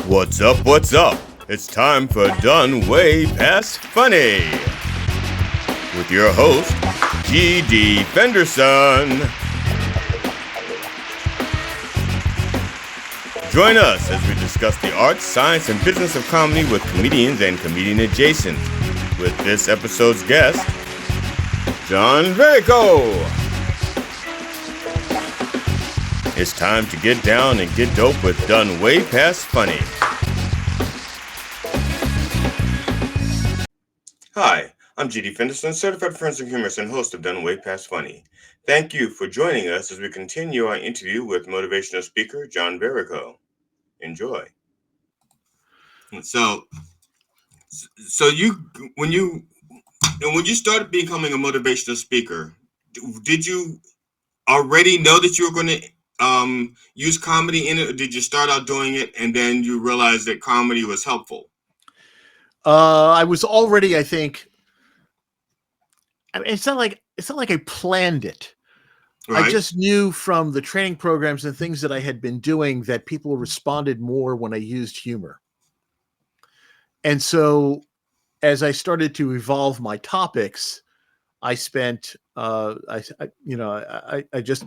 What's up? What's up? It's time for Done Way Past Funny with your host, G.D. Fenderson. Join us as we discuss the arts, science, and business of comedy with comedians and comedian adjacent. With this episode's guest, John Verrico. It's time to get down and get dope with Done Way Past Funny. Hi, I'm G.D. Fenderson, certified forensic humorist and host of Done Way Past Funny. Thank you for joining us as we continue our interview with motivational speaker John Verrico. Enjoy. So when you started becoming a motivational speaker, did you already know that you were going to use comedy in it, or did you start out doing it and then you realized that comedy was helpful? I was already, I think. I mean, it's not like I planned it. Right. I just knew from the training programs and things that I had been doing that people responded more when I used humor. And so as I started to evolve my topics, I spent, I just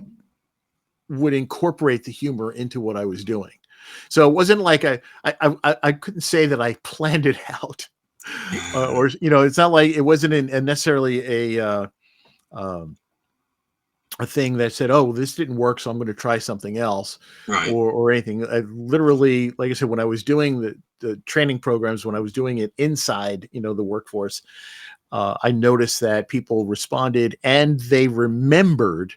would incorporate the humor into what I was doing. So it wasn't like I couldn't say that I planned it out, or it's not like it wasn't necessarily a thing that said, "Oh, this didn't work, so I'm going to try something else," right. or anything. I literally, like I said, when I was doing the training programs, when I was doing it inside, the workforce, I noticed that people responded and they remembered.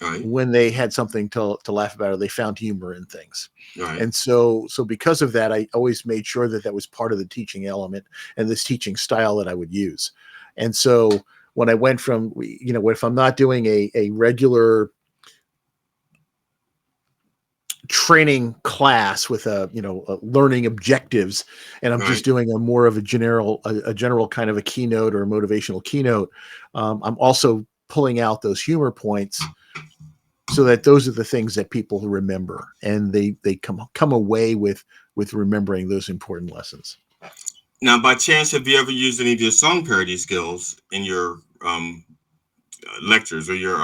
Right. When they had something to laugh about, or they found humor in things. Right. And so because of that, I always made sure that was part of the teaching element and this teaching style that I would use. And so when I went from, if I'm not doing a regular training class with learning objectives, and I'm right. just doing more of a general kind of a keynote or a motivational keynote, I'm also pulling out those humor points so that those are the things that people remember, and they come away with remembering those important lessons. Now, by chance, have you ever used any of your song parody skills in your lectures or your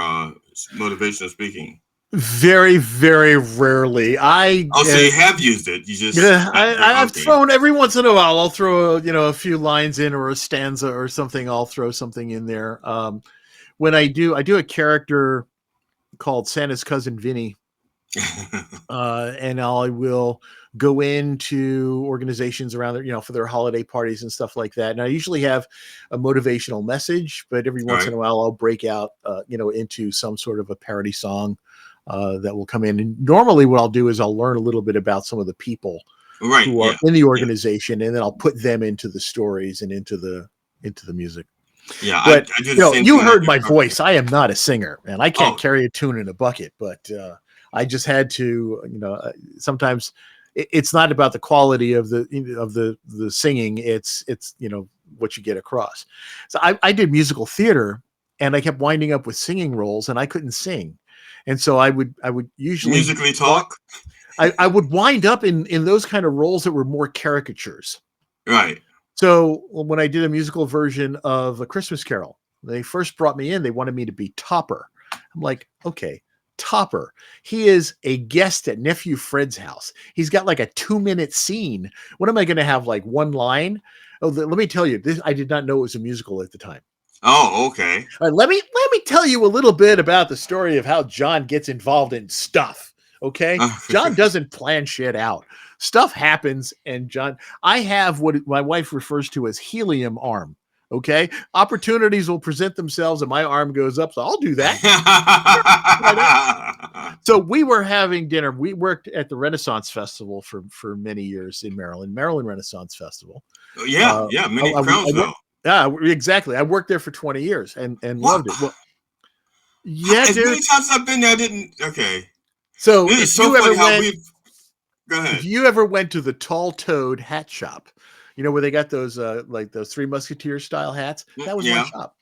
motivational speaking? Very, very rarely. So you have used it. You just I've thrown every once in a while. I'll throw a few lines in, or a stanza or something. I'll throw something in there. When I do a character called Santa's cousin Vinny, and I will go into organizations around there, for their holiday parties and stuff like that. And I usually have a motivational message, but every once in a while I'll break out, into some sort of a parody song that will come in. And normally what I'll do is I'll learn a little bit about some of the people who are in the organization, and then I'll put them into the stories and into the music. Yeah, but you heard my voice. I am not a singer, and I can't carry a tune in a bucket. But I just had to, sometimes it's not about the quality of the singing. It's what you get across. So I did musical theater, and I kept winding up with singing roles, and I couldn't sing, and so I would usually musically talk. I would wind up in those kind of roles that were more caricatures. Right. So when I did a musical version of A Christmas Carol, they first brought me in. They wanted me to be Topper. I'm like, okay, Topper. He is a guest at Nephew Fred's house. He's got like a 2-minute scene. What am I going to have, like one line? Oh, let me tell you, I did not know it was a musical at the time. Oh, okay. All right, let me tell you a little bit about the story of how John gets involved in stuff. Okay, John doesn't plan shit out. Stuff happens, and John, I have what my wife refers to as helium arm. Okay, opportunities will present themselves, and my arm goes up, so I'll do that. So we were having dinner. We worked at the Renaissance Festival for many years in Maryland Renaissance Festival. Many crowds though. Yeah, exactly. I worked there for 20 years and loved it. Well, yeah, as many times I've been there, I didn't. Okay. So if you ever went to the Tall Toad hat shop, where they got those like those Three Musketeers style hats, that was my shop.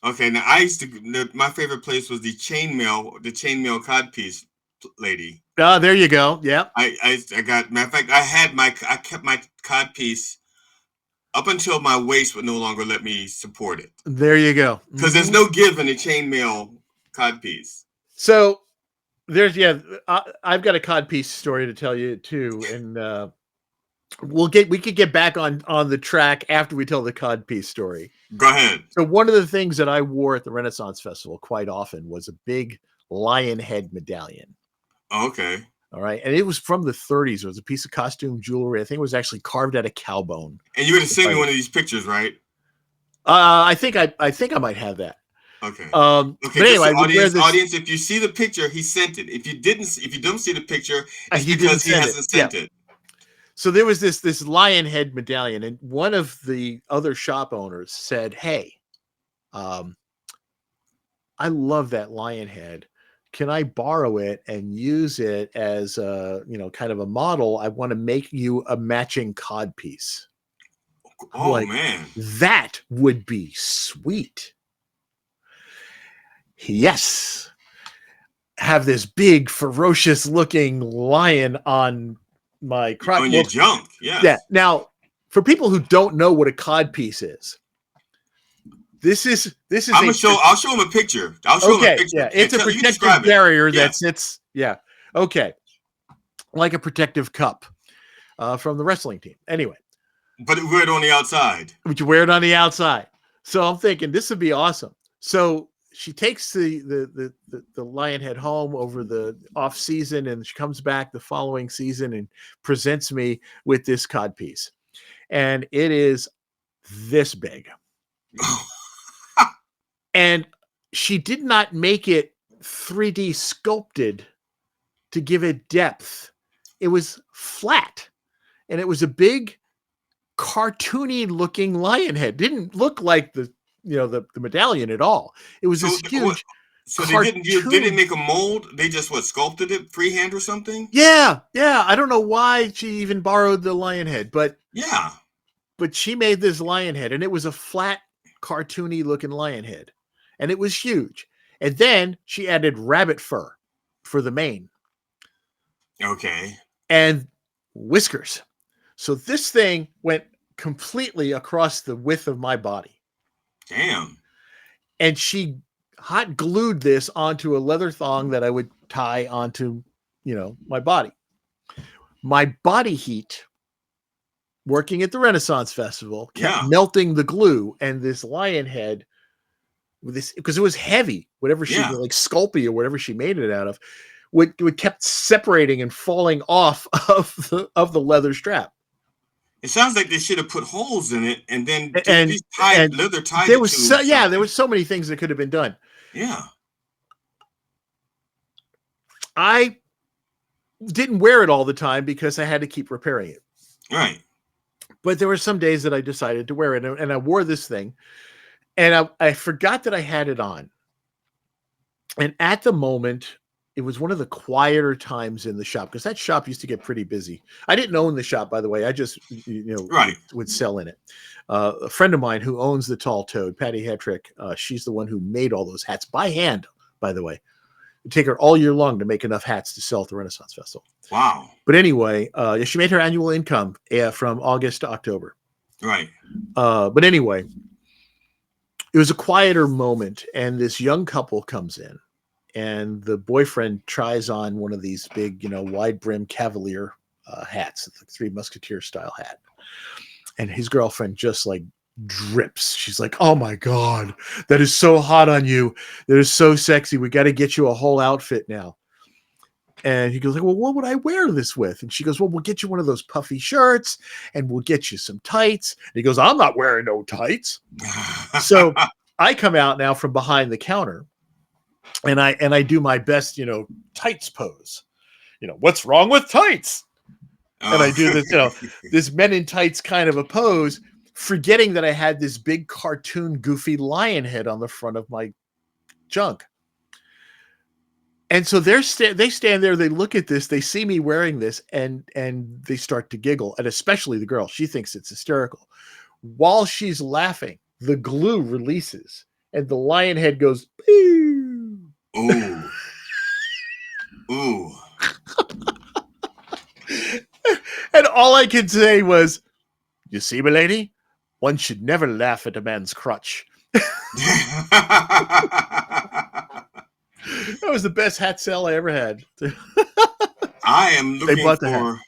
Okay, now I used to. My favorite place was the chainmail codpiece lady. There you go. Yeah. I got. Matter of fact, I kept my cod piece up until my waist would no longer let me support it. There you go. Because there's no give in a chainmail cod piece. So there's I've got a codpiece story to tell you too, and we could get back on the track after we tell the codpiece story. Go ahead. So one of the things that I wore at the Renaissance Festival quite often was a big lion head medallion. Okay. All right, and it was from the 30s. It was a piece of costume jewelry. I think it was actually carved out of cow bone. And you're gonna send me one of these pictures, right? I think I might have that. Okay. Okay. But anyway, audience, if you see the picture, he sent it. If you don't see the picture, it's because he hasn't sent it. So there was this lion head medallion, and one of the other shop owners said, "Hey, I love that lion head. Can I borrow it and use it as a, kind of a model? I want to make you a matching cod piece." Oh, like, man, that would be sweet. Yes. Have this big, ferocious looking lion on my crotch. On your junk. Yes. Yeah. Now, for people who don't know what a cod piece is, this is I'll show them a picture. I'll show them a picture. Yeah, it's a protective barrier that sits. Yeah. Okay. Like a protective cup from the wrestling team. Anyway. But you wear it on the outside. But you wear it on the outside. So I'm thinking this would be awesome. So she takes the lion head home over the off season, and she comes back the following season and presents me with this cod piece. And it is this big. And she did not make it 3D sculpted to give it depth. It was flat, and it was a big cartoony looking lion head. Didn't look like the medallion at all. It was this huge. So they didn't make a mold. They just sculpted it freehand or something. Yeah. I don't know why she even borrowed the lion head, but yeah. But she made this lion head, and it was a flat, cartoony looking lion head, and it was huge. And then she added rabbit fur for the mane. Okay. And whiskers. So this thing went completely across the width of my body. Damn. And she hot glued this onto a leather thong that I would tie onto, my body. My body heat working at the Renaissance Festival kept melting the glue, and this lion head with this, because it was heavy, whatever she like Sculpey or whatever she made it out of, would kept separating and falling off of the leather strap. It sounds like they should have put holes in it and then leather tied. There was there was so many things that could have been done. Yeah. I didn't wear it all the time because I had to keep repairing it. Right. But there were some days that I decided to wear it, and I wore this thing, and I forgot that I had it on. And at the moment, it was one of the quieter times in the shop, because that shop used to get pretty busy. I didn't own the shop, by the way. I just, would sell in it. A friend of mine who owns the Tall Toad, Patty Hetrick, she's the one who made all those hats by hand, by the way. It'd take her all year long to make enough hats to sell at the Renaissance Festival. Wow. But anyway, she made her annual income from August to October. Right. But anyway, it was a quieter moment, and this young couple comes in, and the boyfriend tries on one of these big, wide brim Cavalier hats, the Three Musketeer style hat. And his girlfriend just drips. She's like, "Oh my God, that is so hot on you. That is so sexy. We got to get you a whole outfit now." And he goes, "Well, what would I wear this with?" And she goes, "Well, we'll get you one of those puffy shirts, and we'll get you some tights." And he goes, "I'm not wearing no tights." So I come out now from behind the counter, and I do my best, tights pose. What's wrong with tights? And I do this, this men in tights kind of a pose, forgetting that I had this big cartoon goofy lion head on the front of my junk. And so they stand there, they look at this, they see me wearing this, and they start to giggle, and especially the girl. She thinks it's hysterical. While she's laughing, the glue releases, and the lion head goes, "Pew!" Ooh. Ooh. And all I could say was, "You see, milady, one should never laugh at a man's crutch." That was the best hat sale I ever had. I am They looking bought the hat. for.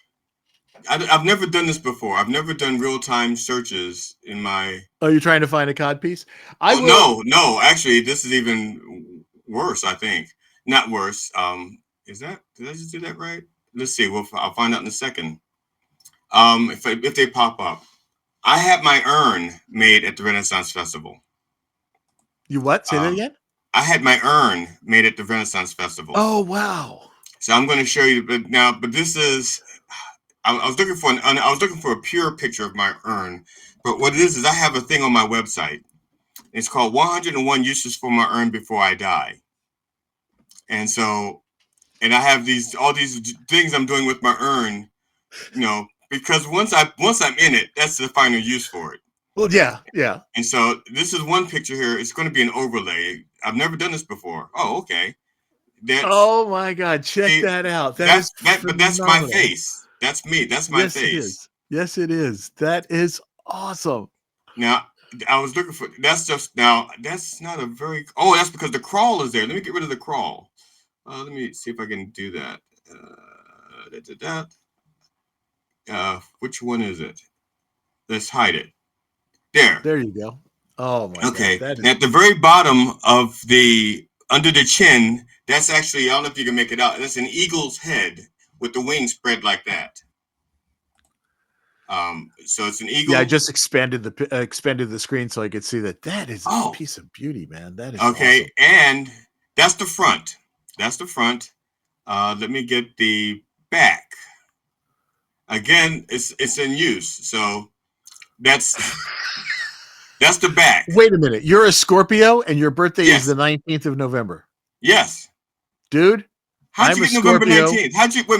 I've never done this before. I've never done real time searches in my. Oh, you're trying to find a cod piece? I Oh will. no, no. Actually, this is even worse. I think not worse. Is that? Did I just do that right? Let's see. I'll find out in a second. If they pop up, I had my urn made at the Renaissance Festival. You what? Say that Um, again. I had my urn made at the Renaissance Festival. Oh wow. So I'm going to show you, but now, but this is. I was looking for I was looking for a pure picture of my urn, but what it is I have a thing on my website. It's called 101 Uses for My Urn Before I Die, and so and I have all these things I'm doing with my urn, because once I'm in it, that's the final use for it. Well, yeah, yeah. And so this is one picture here. It's going to be an overlay. I've never done this before. Oh, okay. That's Oh my God, check see, that out. That is but that's my phenomenal. face. That's me. That's my Yes, it face. is. Yes, it is. That is awesome. Now, I was looking for. That's just now. That's not a very. Oh, that's because the crawl is there. Let me get rid of the crawl. Let me see if I can do that. Which one is it? Let's hide it. There. There you go. Oh my God, Okay. that Now, is at the very bottom of the under the chin, that's actually. I don't know if you can make it out. That's an eagle's head with the wings spread like that. So it's an yeah. I eagle. just expanded the screen so I could see that. That is a Oh, piece of beauty, man. That is okay. awesome. And that's the front. That's the front. Let me get the back. Again, it's in use. So that's that's the back. Wait a minute. You're a Scorpio and your birthday is Yes. the 19th of November. Yes. Dude, How'd I'm you a get November Scorpio 19th?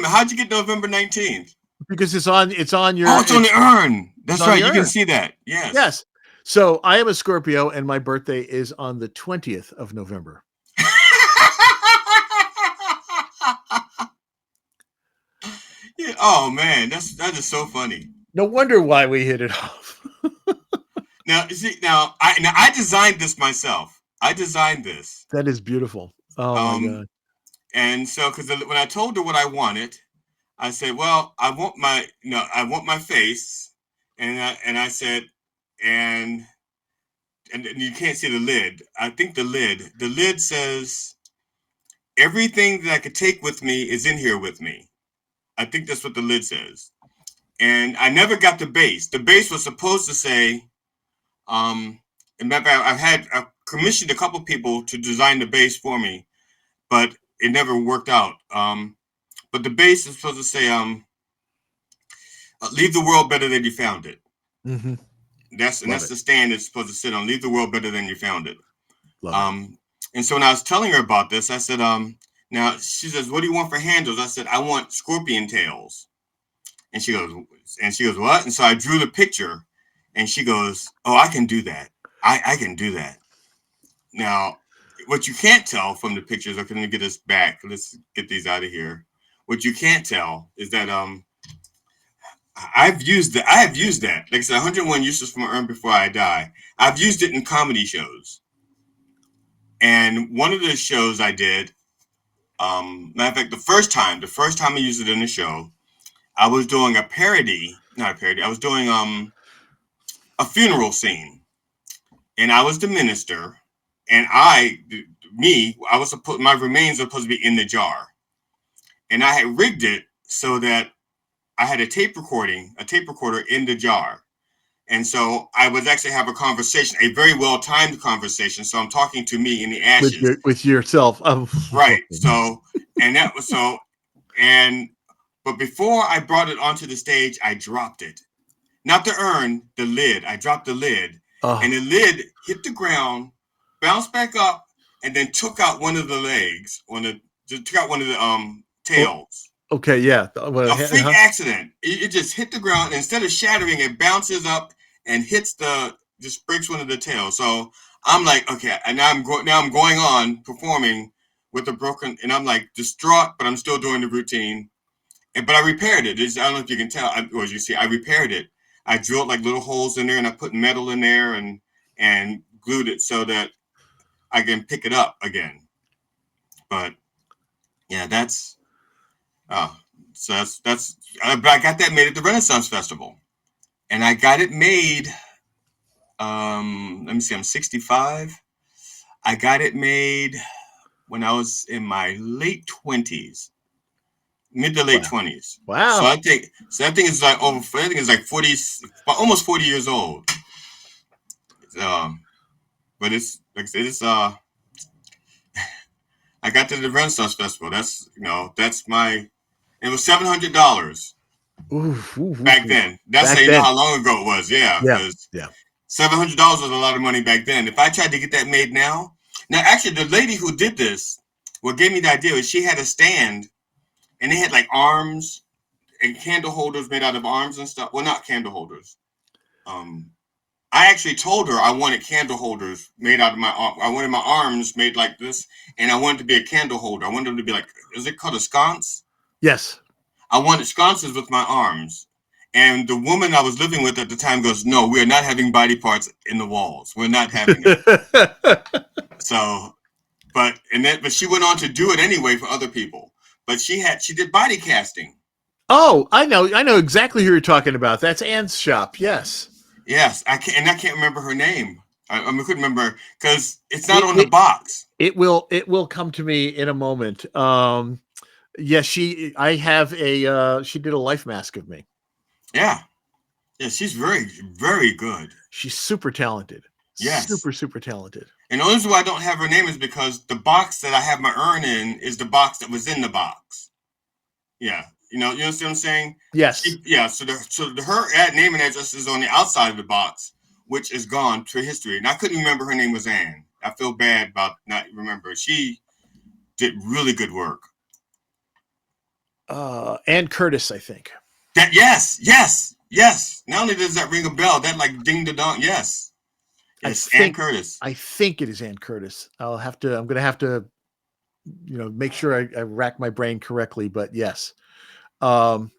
How'd you get November 19th? because it's on Oh, your it's on the urn. it's That's on right. the You can urn. see that. Yes. Yes. So I am a Scorpio and my birthday is on the 20th of November. Yeah. Oh man, that is so funny. No wonder why we hit it off. Now, you see, I designed this myself. I designed this. That is beautiful. Oh my Um, God. and so because when I told her what I wanted, I said, "Well, I want my face," and I said, and and you can't see the lid. I think the lid says everything that I could take with me is in here with me. I think that's what the lid says. And I never got the base. The base was supposed to say, and matter of fact, I commissioned a couple people to design the base for me, but it never worked out. But the base is supposed to say, leave the world better than you found it. Mm-hmm. Love That's it. the stand it's supposed to sit on. Leave the world better than you found it. Love it. Um, and so when I was telling her about this, I said, now she says, what do you want for handles? I said, I want scorpion tails. And she goes, what? And so I drew the picture, and she goes, oh, I can do that. I can do that. Now, what you can't tell from the pictures, okay, let me get this back. Let's get these out of here. What you can't tell is that I have used that. Like I said, 101 uses for my urn before I die. I've used it in comedy shows. And one of the shows I did, matter of fact, the first time I used it in a show, I was doing a parody, not a parody. I was doing a funeral scene, and I was the minister, and I was supposed my remains were supposed to be in the jar, and I had rigged it so that I had a tape recorder in the jar. And so I would actually have a conversation, a very well timed conversation. So I'm talking to me in the ashes. With yourself. Right. So, and that was so, and, but before I brought it onto the stage, I dropped it. Not the urn, the lid. I dropped the lid, and the lid hit the ground, bounced back up, and then took out one of the legs, took out one of the tails. Okay, yeah. A freak accident. It just hit the ground. Instead of shattering, it bounces up and just breaks one of the tails. So I'm like, okay, and now I'm going on performing with a broken, and I'm like distraught, but I'm still doing the routine. But I repaired it. I don't know if you can tell, or as you see, I repaired it. I drilled like little holes in there, and I put metal in there, and glued it so that I can pick it up again. But yeah, that's uh, so that's. But I got that made at the Renaissance Festival, and I got it made. Let me see. I'm 65. I got it made when I was in my late 20s, mid to late Wow. 20s. So Wow. that thing is like over. I think it's like 40, almost 40 years old. Um, but it's like I said, it's I got to the Renaissance Festival. That's my. It was $700 Oof, oof, oof, back oof. then. That's how Back you know then. how long ago it was. Yeah, Yeah. because Yeah. $700 was a lot of money back then. If I tried to get that made now actually the lady who did this, what gave me the idea is she had a stand, and they had like arms and candle holders made out of arms and stuff. Well, not candle holders. Um, I actually told her I wanted candle holders made out of my arm. I wanted my arms made like this, and I wanted to be a candle holder. I wanted them to be like, is it called a sconce? Yes. I wanted sconces with my arms. And the woman I was living with at the time goes, no, we are not having body parts in the walls. We're not having that. So, but she went on to do it anyway for other people. But she did body casting. Oh, I know exactly who you're talking about. That's Anne's shop. Yes. Yes, I can't remember her name. I couldn't remember because it's not It, on the it box. it will come to me in a moment. Yes, I have a she did a life mask of me. Yeah, yeah, she's very, very good. She's super talented. Yes, Super talented. and the only reason why I don't have her name is because the box that I have my urn in is the box that was in the box. Yeah, you understand what I'm saying? Yes. Her name and address is on the outside of the box, which is gone to history. And I couldn't remember her name was Anne. I feel bad about not remember. She did really good work. Ann Curtis, I think. That yes. Not only does that ring a bell, that like ding the dong. Yes, I yes, Ann think Curtis. I think it is Ann Curtis. I'm gonna have to, make sure I rack my brain correctly, but yes. Um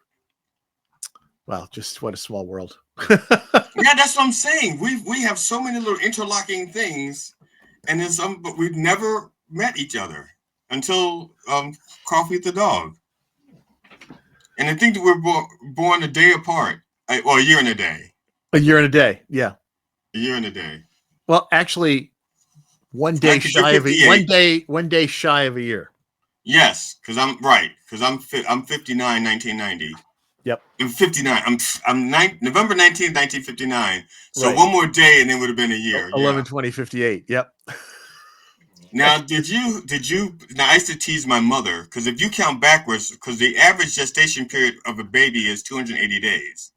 wow, just what a small world. Yeah, that's what I'm saying. We have so many little interlocking things, and then some, but we've never met each other until Coffee with the Dog. And I think that we're born a day apart, or a year and a day. A year and a day. Yeah. A year and a day. Well, actually, one day Right, because you're shy of a 58. one day shy of a year. Yes, because I'm right. Because I'm 59, 1990. Yep. I'm 59. I'm November 19th, 1959. So Right. one more day, and it would have been a year. 11 Yeah. 20 58. Yep. Now, did you? Now, I used to tease my mother because if you count backwards, because the average gestation period of a baby is 280 days.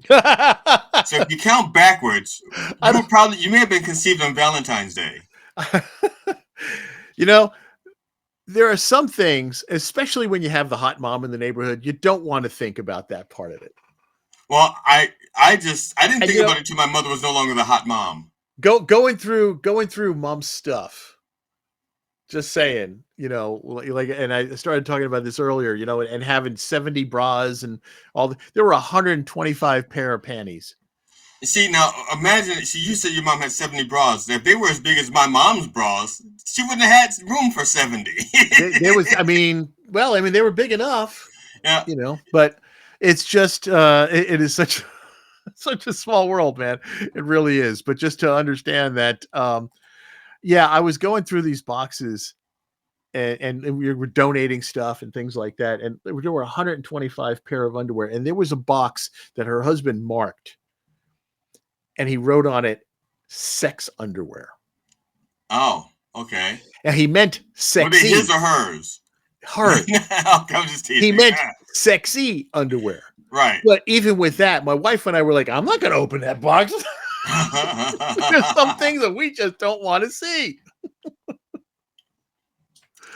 So if you count backwards, I don't you may have been conceived on Valentine's Day. you know, there are some things, especially when you have the hot mom in the neighborhood, you don't want to think about that part of it. Well, I didn't And think about it until my mother was no longer the hot mom. going through mom's stuff. Just saying, like, and I started talking about this earlier, and having 70 bras and there were 125 pair of panties. See, now imagine. See, you said your mom had 70 bras. If they were as big as my mom's bras, she wouldn't have had room for 70. There was, they were big enough, Yeah. but it's just, it is such, such a small world, man. It really is. But just to understand that, yeah, I was going through these boxes and we were donating stuff and things like that. And there were 125 pair of underwear. And there was a box that her husband marked and he wrote on it sex underwear. Oh, okay. And he meant Were they sexy. his or hers? Hers. I'm just teasing. He meant sexy underwear. Right. But even with that, my wife and I were like, I'm not going to open that box. There's some things that we just don't want to see.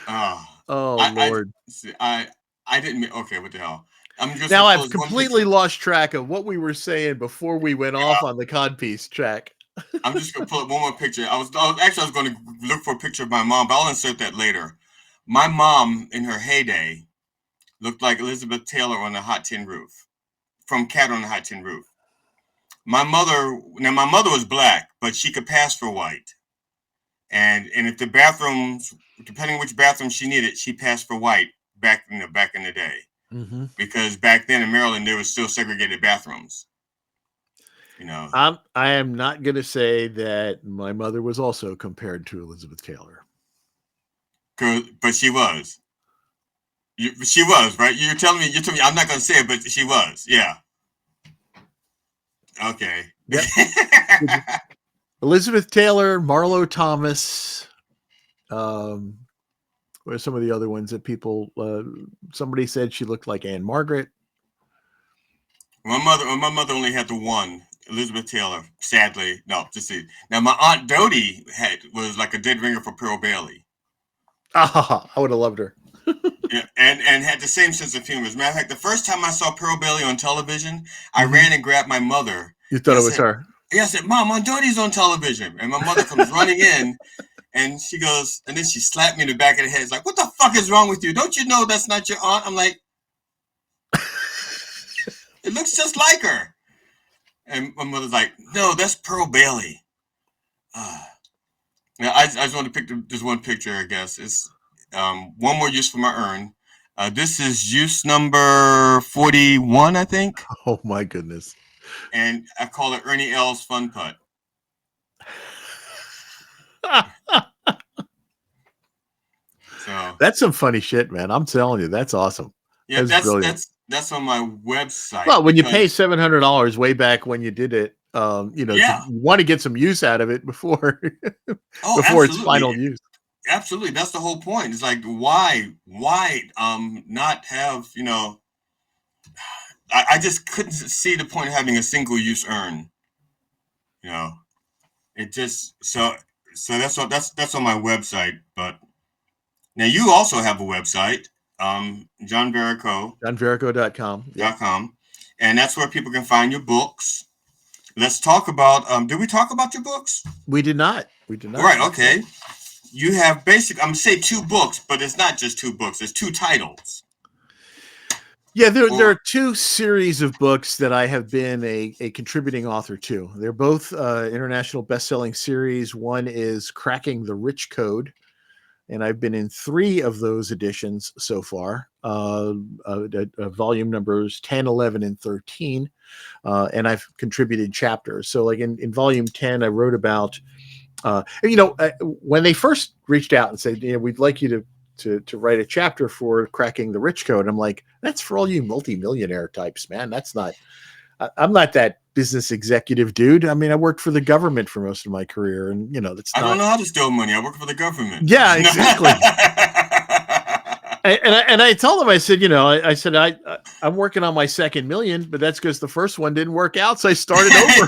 Oh, Lord. I didn't mean, okay, what the hell? I'm just Now I've completely lost track of what we were saying before we went off Yeah. on the codpiece track. I'm just gonna pull up one more picture. I was going to look for a picture of my mom, but I'll insert that later. My mom, in her heyday, looked like Elizabeth Taylor on a hot tin roof, from Cat on a Hot Tin Roof. My mother was black, but she could pass for white. And if the bathrooms, depending on which bathroom she needed, she passed for white back in the day. Mm-hmm. Because back then in Maryland there was still segregated bathrooms. I am not going to say that my mother was also compared to Elizabeth Taylor. But she was. She was, right? You're telling me. I'm not going to say it, but she was. Yeah. Okay. Yep. Elizabeth Taylor, Marlo Thomas. What are some of the other ones that people? Somebody said she looked like Anne Margaret. My mother only had the one, Elizabeth Taylor. Sadly, no. Just see. Now my aunt Dodie was like a dead ringer for Pearl Bailey. Ah, I would have loved her. Yeah, and had the same sense of humor. As a matter of fact, the first time I saw Pearl Bailey on television, I ran and grabbed my mother. You thought it was her? Yeah, I said, "Mom, Aunt Dodie's on television," and my mother comes running in. And she goes, and then she slapped me in the back of the head. It's like, what the fuck is wrong with you? Don't you know that's not your aunt? I'm like, it looks just like her. And my mother's like, no, that's Pearl Bailey. Now, I just want to pick just one picture, I guess. It's one more use for my urn. This is use number 41, I think. Oh, my goodness. And I call it Ernie L's Fun Putt. So that's some funny shit, man. I'm telling you, that's awesome. Yeah, that's on my website. Well, when you pay $700 way back when you did it, you want to get some use out of it before its final use. Absolutely, that's the whole point. It's like why not have I just couldn't see the point of having a single use urn. It just so that's on my website. But now you also have a website, John Verrico. JohnVerrico.com. .com, and that's where people can find your books. Let's talk about. Did we talk about your books? We did not. Right. Okay. You have I'm gonna say 2 books, but it's not just 2 books. It's 2 titles. Yeah, there are 2 series of books that I have been a contributing author to. They're both international best-selling series. One is Cracking the Rich Code, and I've been in 3 of those editions so far, volume numbers 10, 11, and 13, and I've contributed chapters. So like in volume 10, I wrote about, when they first reached out and said, we'd like you to write a chapter for Cracking the Rich Code. I'm like, that's for all you multimillionaire types, man. I'm not that business executive dude. I mean, I worked for the government for most of my career, and I don't know how to steal money. I work for the government. Yeah, exactly. and I told him, I said, I'm working on my second million, but that's because the first one didn't work out, so I started over.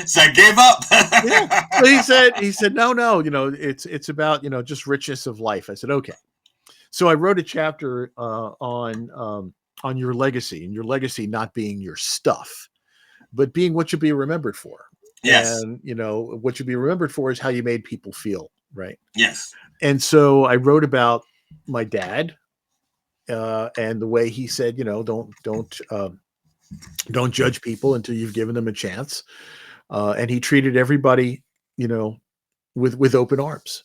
So I gave up. Yeah. So he said, no, it's about just richness of life. I said, okay. So I wrote a chapter on your legacy, and your legacy not being your stuff, but being what you'll be remembered for. Yes. And what you'll be remembered for is how you made people feel, right? Yes. And so I wrote about my dad and the way he said, don't judge people until you've given them a chance. And he treated everybody, with open arms.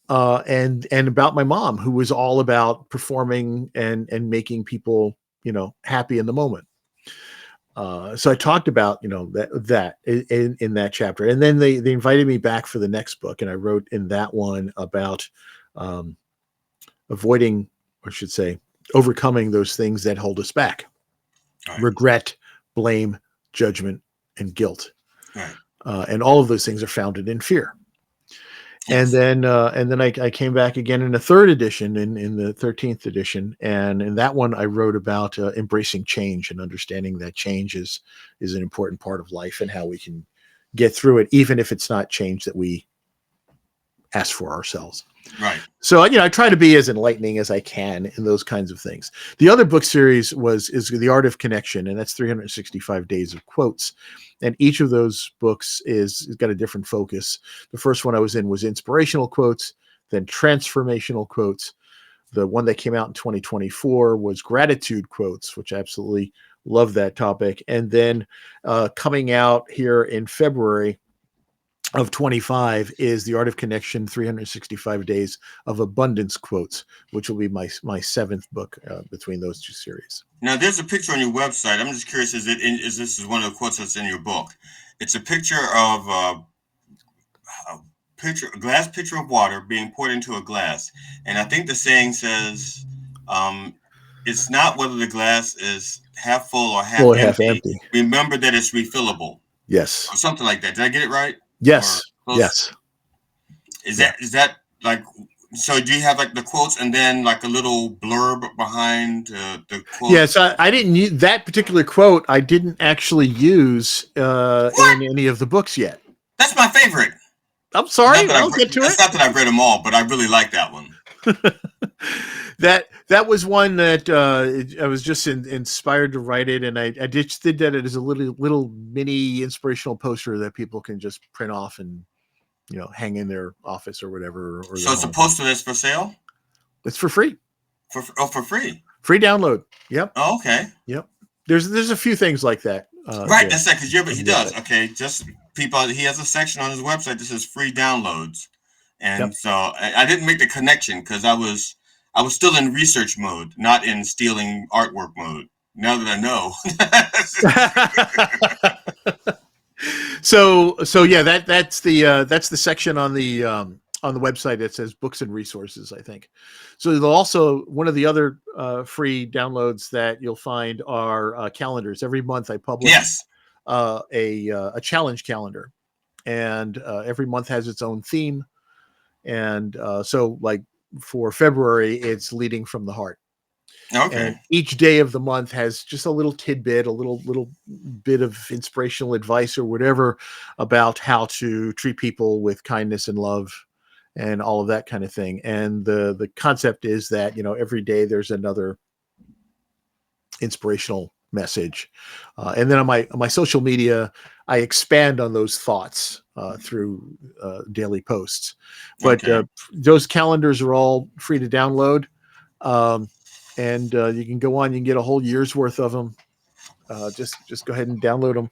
And about my mom, who was all about performing and making people, happy in the moment. So I talked about, that in that chapter, and then they invited me back for the next book. And I wrote in that one about avoiding, or I should say, overcoming those things that hold us back. Right. Regret, blame, judgment, and guilt. Right. And all of those things are founded in fear. Yes. And then I came back again in a 3rd edition, in the 13th edition, and in that one I wrote about embracing change and understanding that change is an important part of life and how we can get through it, even if it's not change that we ask for ourselves. Right. So I try to be as enlightening as I can in those kinds of things. The other book series is The Art of Connection, and that's 365 days of quotes. And each of those books is got a different focus. The first one I was in was inspirational quotes. then transformational quotes. The one that came out in 2024 was gratitude quotes, which I absolutely love that topic. And then coming out here in February of 25 is the Art of Connection 365 Days of Abundance quotes, which will be my 7th book between those 2 series. Now, there's a picture on your website. I'm just curious, is this is one of the quotes that's in your book? It's a picture of a glass pitcher of water being poured into a glass, and I think the saying says, "It's not whether the glass is half full or half empty. Remember that it's refillable." Yes, or something like that. Did I get it right? Yes, yes. Is that like? So do you have like the quotes and then like a little blurb behind the quote? Yes, I didn't use that particular quote. I didn't actually use in any of the books yet. That's my favorite. I'm sorry. I'll get to it. It's not that I've read them all, but I really like that one. that was one that I was just inspired to write it, and I just did that as a little mini inspirational poster that people can just print off and hang in their office or whatever. Or so it's a poster that's for sale? It's for free. For free? Free download. Yep. Oh, okay. Yep. There's a few things like that. Right. That's that because he does. Okay. Just people. He has a section on his website that says free downloads, and so I didn't make the connection because I was still in research mode, not in stealing artwork mode. Now that I know. So yeah, that's the section on the website that says books and resources, I think. So they'll also, one of the other free downloads that you'll find are calendars. Every month I publish a challenge calendar, and every month has its own theme. And so like for February, it's leading from the heart. Okay. And each day of the month has just a little tidbit, a little bit of inspirational advice or whatever about how to treat people with kindness and love and all of that kind of thing. And the concept is that, every day there's another inspirational message. And then on my social media, I expand on those thoughts through daily posts. But those calendars are all free to download. And you can go on, you can get a whole year's worth of them. Just go ahead and download them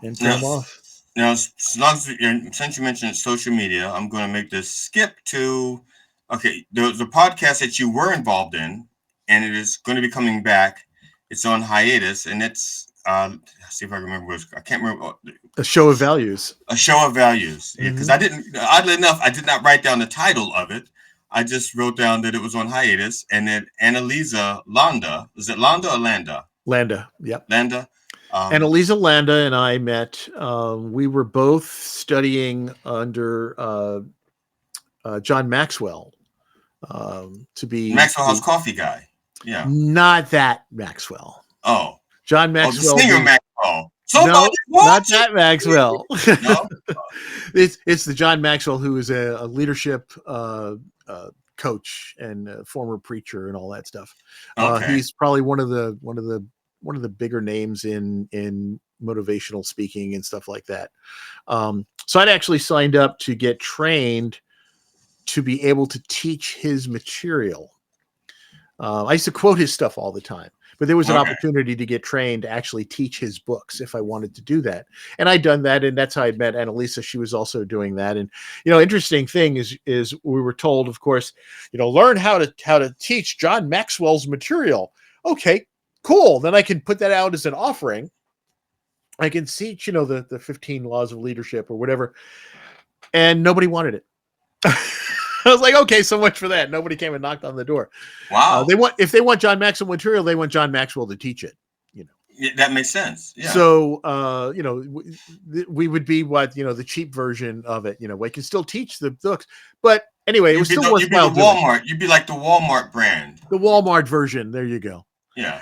and turn them off. Now, since you mentioned social media, I'm going to make this skip to, the podcast that you were involved in, and it is going to be coming back. It's on hiatus, and it's, let's see if I remember I can't remember. A Show of Values. A Show of Values. Yeah, because oddly enough, I did not write down the title of it. I just wrote down that it was on hiatus, and that Annalisa Landa, is it Landa or Landa? Landa, yep. Landa. Annalisa Landa and I met. We were both studying under John Maxwell to be Maxwell House Coffee guy. Yeah. Not that Maxwell. Oh. John Maxwell. The singer Maxwell. No, not that Maxwell. No? It's the John Maxwell who is a leadership coach and a former preacher and all that stuff. He's probably one of the bigger names in motivational speaking and stuff like that. So I'd actually signed up to get trained to be able to teach his material. I used to quote his stuff all the time. But there was an opportunity to get trained to actually teach his books if I wanted to do that. And I'd done that, and that's how I met Annalisa. She was also doing that. And, interesting thing is we were told, of course, learn how to teach John Maxwell's material. Okay, cool. Then I can put that out as an offering. I can teach, the 15 laws of leadership or whatever. And nobody wanted it. I was like, okay, so much for that. Nobody came and knocked on the door. Wow. If they want John Maxwell material, they want John Maxwell to teach it. Yeah, that makes sense. Yeah. So, we would be the cheap version of it. We can still teach the books, but anyway, it was still worthwhile. Walmart. You'd be like the Walmart brand. The Walmart version. There you go. Yeah.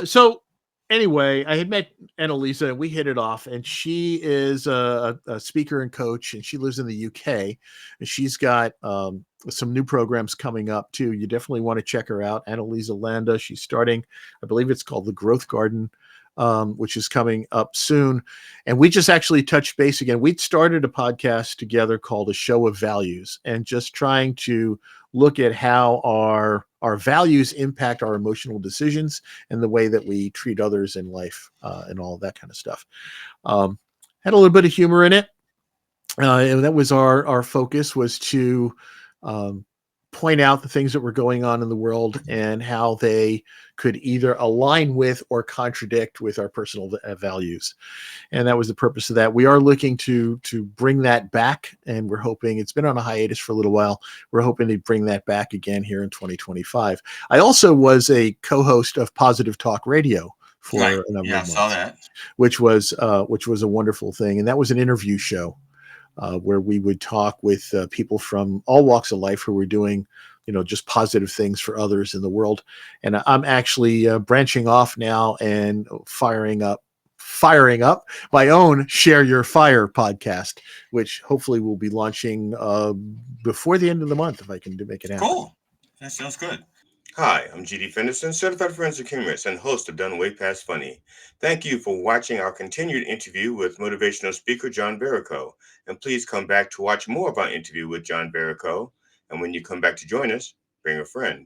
So anyway, I had met Annalisa and we hit it off. And she is a speaker and coach, and she lives in the UK. And she's got some new programs coming up too. You definitely want to check her out, Annalisa Landa. She's starting, I believe it's called the Growth Garden, which is coming up soon. And we just actually touched base again. We'd started a podcast together called A Show of Values, and just trying to look at how our values impact our emotional decisions and the way that we treat others in life, and all that kind of stuff. Had a little bit of humor in it. And that was our focus, was to um, point out the things that were going on in the world and how they could either align with or contradict with our personal values. And that was the purpose of that. We are looking to bring that back, and we're hoping, it's been on a hiatus for a little while. We're hoping to bring that back again here in 2025. I also was a co-host of Positive Talk Radio Right. for a number Yeah, I of saw months, that. which was a wonderful thing. And that was an interview show where we would talk with people from all walks of life who were doing, just positive things for others in the world. And I'm actually branching off now and firing up my own Share Your Fire podcast, which hopefully will be launching before the end of the month, if I can make it happen. Cool. That sounds good. Hi, I'm GD Fenderson, certified forensic humorist and host of Done Way Past Funny. Thank you for watching our continued interview with motivational speaker John Verrico. And please come back to watch more of our interview with John Verrico. And when you come back to join us, bring a friend.